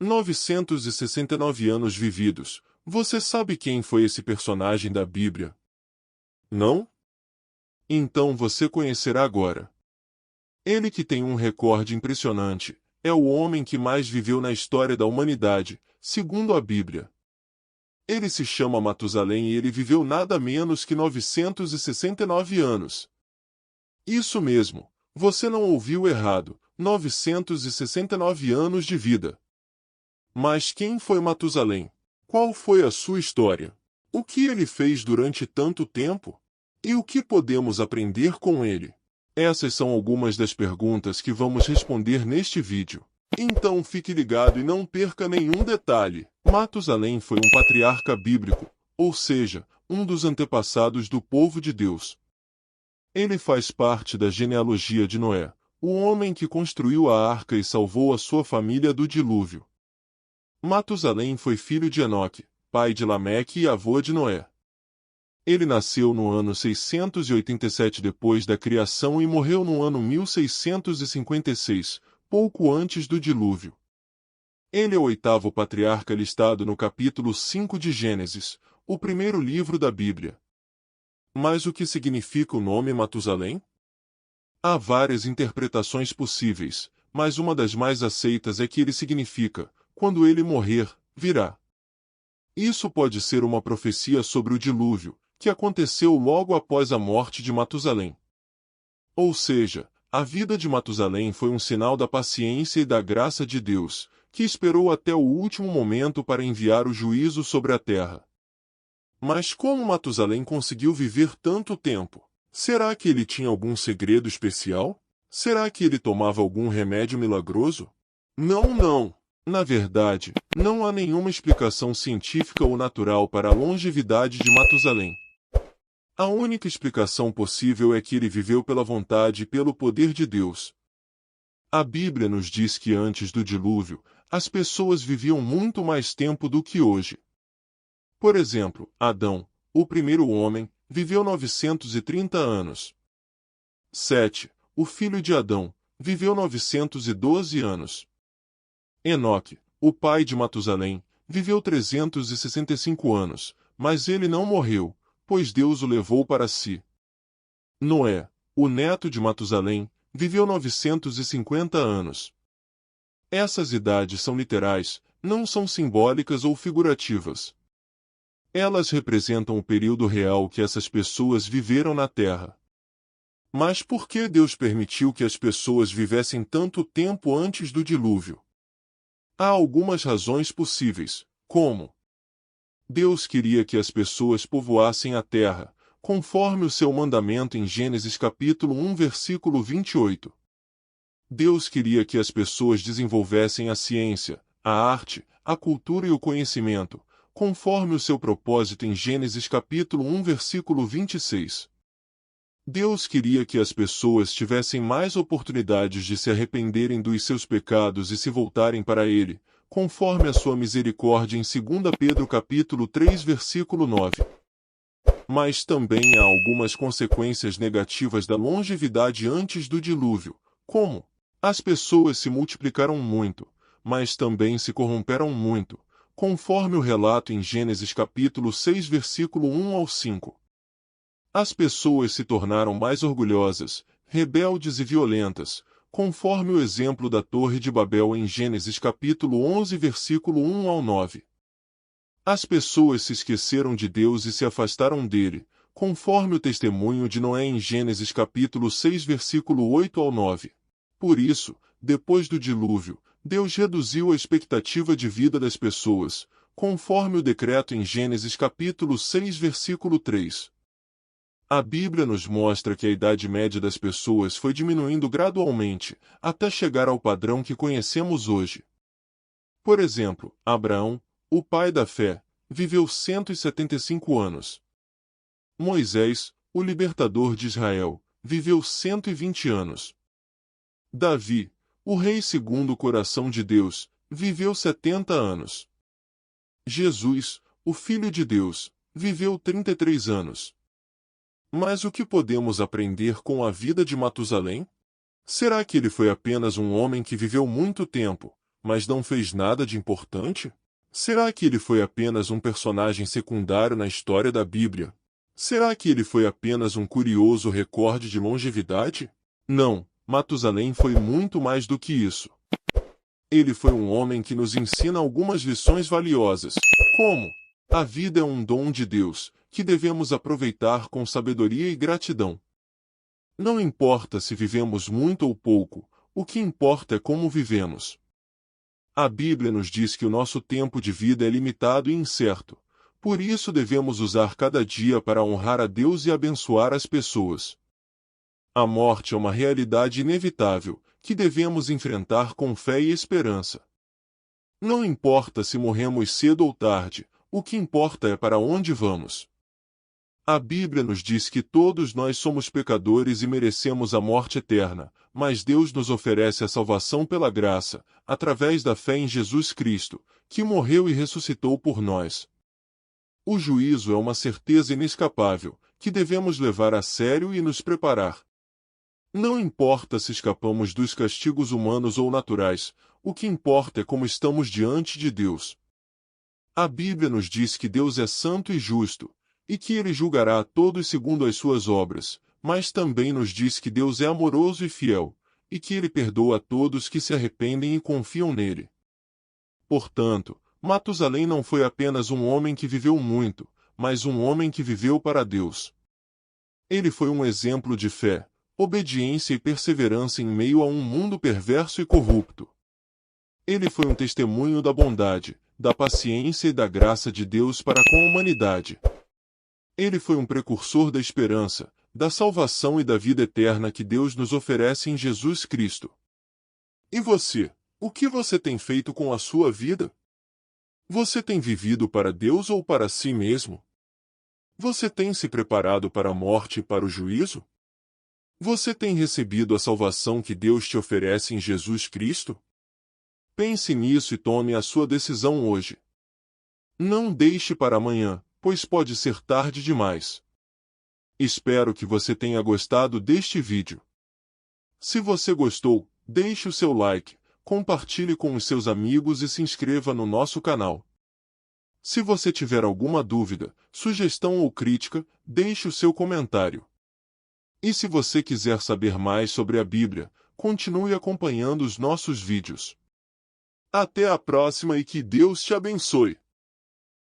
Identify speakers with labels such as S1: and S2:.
S1: 969 anos vividos. Você sabe quem foi esse personagem da Bíblia? Não? Então você conhecerá agora. Ele que tem um recorde impressionante, é o homem que mais viveu na história da humanidade, segundo a Bíblia. Ele se chama Matusalém e ele viveu nada menos que 969 anos. Isso mesmo, você não ouviu errado, 969 anos de vida. Mas quem foi Matusalém? Qual foi a sua história? O que ele fez durante tanto tempo? E o que podemos aprender com ele? Essas são algumas das perguntas que vamos responder neste vídeo. Então fique ligado e não perca nenhum detalhe. Matusalém foi um patriarca bíblico, ou seja, um dos antepassados do povo de Deus. Ele faz parte da genealogia de Noé, o homem que construiu a arca e salvou a sua família do dilúvio. Matusalém foi filho de Enoque, pai de Lameque e avô de Noé. Ele nasceu no ano 687 depois da criação e morreu no ano 1656, pouco antes do dilúvio. Ele é o oitavo patriarca listado no capítulo 5 de Gênesis, o primeiro livro da Bíblia. Mas o que significa o nome Matusalém? Há várias interpretações possíveis, mas uma das mais aceitas é que ele significa, quando ele morrer, virá. Isso pode ser uma profecia sobre o dilúvio, que aconteceu logo após a morte de Matusalém. Ou seja, a vida de Matusalém foi um sinal da paciência e da graça de Deus, que esperou até o último momento para enviar o juízo sobre a terra. Mas como Matusalém conseguiu viver tanto tempo? Será que ele tinha algum segredo especial? Será que ele tomava algum remédio milagroso? Não. Na verdade, não há nenhuma explicação científica ou natural para a longevidade de Matusalém. A única explicação possível é que ele viveu pela vontade e pelo poder de Deus. A Bíblia nos diz que antes do dilúvio, as pessoas viviam muito mais tempo do que hoje. Por exemplo, Adão, o primeiro homem, viveu 930 anos. Sete, o filho de Adão, viveu 912 anos. Enoque, o pai de Matusalém, viveu 365 anos, mas ele não morreu, pois Deus o levou para si. Noé, o neto de Matusalém, viveu 950 anos. Essas idades são literais, não são simbólicas ou figurativas. Elas representam o período real que essas pessoas viveram na Terra. Mas por que Deus permitiu que as pessoas vivessem tanto tempo antes do dilúvio? Há algumas razões possíveis, como: Deus queria que as pessoas povoassem a terra, conforme o seu mandamento em Gênesis capítulo 1 versículo 28. Deus queria que as pessoas desenvolvessem a ciência, a arte, a cultura e o conhecimento, conforme o seu propósito em Gênesis capítulo 1 versículo 26. Deus queria que as pessoas tivessem mais oportunidades de se arrependerem dos seus pecados e se voltarem para Ele, conforme a sua misericórdia em 2 Pedro capítulo 3 versículo 9. Mas também há algumas consequências negativas da longevidade antes do dilúvio, como: as pessoas se multiplicaram muito, mas também se corromperam muito, conforme o relato em Gênesis capítulo 6 versículo 1 ao 5. As pessoas se tornaram mais orgulhosas, rebeldes e violentas, conforme o exemplo da Torre de Babel em Gênesis capítulo 11 versículo 1 ao 9. As pessoas se esqueceram de Deus e se afastaram dele, conforme o testemunho de Noé em Gênesis capítulo 6 versículo 8 ao 9. Por isso, depois do dilúvio, Deus reduziu a expectativa de vida das pessoas, conforme o decreto em Gênesis capítulo 6 versículo 3. A Bíblia nos mostra que a idade média das pessoas foi diminuindo gradualmente, até chegar ao padrão que conhecemos hoje. Por exemplo, Abraão, o pai da fé, viveu 175 anos. Moisés, o libertador de Israel, viveu 120 anos. Davi, o rei segundo o coração de Deus, viveu 70 anos. Jesus, o Filho de Deus, viveu 33 anos. Mas o que podemos aprender com a vida de Matusalém? Será que ele foi apenas um homem que viveu muito tempo, mas não fez nada de importante? Será que ele foi apenas um personagem secundário na história da Bíblia? Será que ele foi apenas um curioso recorde de longevidade? Não, Matusalém foi muito mais do que isso. Ele foi um homem que nos ensina algumas lições valiosas, como: a vida é um dom de Deus, que devemos aproveitar com sabedoria e gratidão. Não importa se vivemos muito ou pouco, o que importa é como vivemos. A Bíblia nos diz que o nosso tempo de vida é limitado e incerto, por isso devemos usar cada dia para honrar a Deus e abençoar as pessoas. A morte é uma realidade inevitável, que devemos enfrentar com fé e esperança. Não importa se morremos cedo ou tarde, o que importa é para onde vamos. A Bíblia nos diz que todos nós somos pecadores e merecemos a morte eterna, mas Deus nos oferece a salvação pela graça, através da fé em Jesus Cristo, que morreu e ressuscitou por nós. O juízo é uma certeza inescapável, que devemos levar a sério e nos preparar. Não importa se escapamos dos castigos humanos ou naturais, o que importa é como estamos diante de Deus. A Bíblia nos diz que Deus é santo e justo, e que Ele julgará a todos segundo as suas obras, mas também nos diz que Deus é amoroso e fiel, e que Ele perdoa a todos que se arrependem e confiam nele. Portanto, Matusalém não foi apenas um homem que viveu muito, mas um homem que viveu para Deus. Ele foi um exemplo de fé, obediência e perseverança em meio a um mundo perverso e corrupto. Ele foi um testemunho da bondade, da paciência e da graça de Deus para com a humanidade. Ele foi um precursor da esperança, da salvação e da vida eterna que Deus nos oferece em Jesus Cristo. E você? O que você tem feito com a sua vida? Você tem vivido para Deus ou para si mesmo? Você tem se preparado para a morte e para o juízo? Você tem recebido a salvação que Deus te oferece em Jesus Cristo? Pense nisso e tome a sua decisão hoje. Não deixe para amanhã, pois pode ser tarde demais. Espero que você tenha gostado deste vídeo. Se você gostou, deixe o seu like, compartilhe com os seus amigos e se inscreva no nosso canal. Se você tiver alguma dúvida, sugestão ou crítica, deixe o seu comentário. E se você quiser saber mais sobre a Bíblia, continue acompanhando os nossos vídeos. Até a próxima e que Deus te abençoe!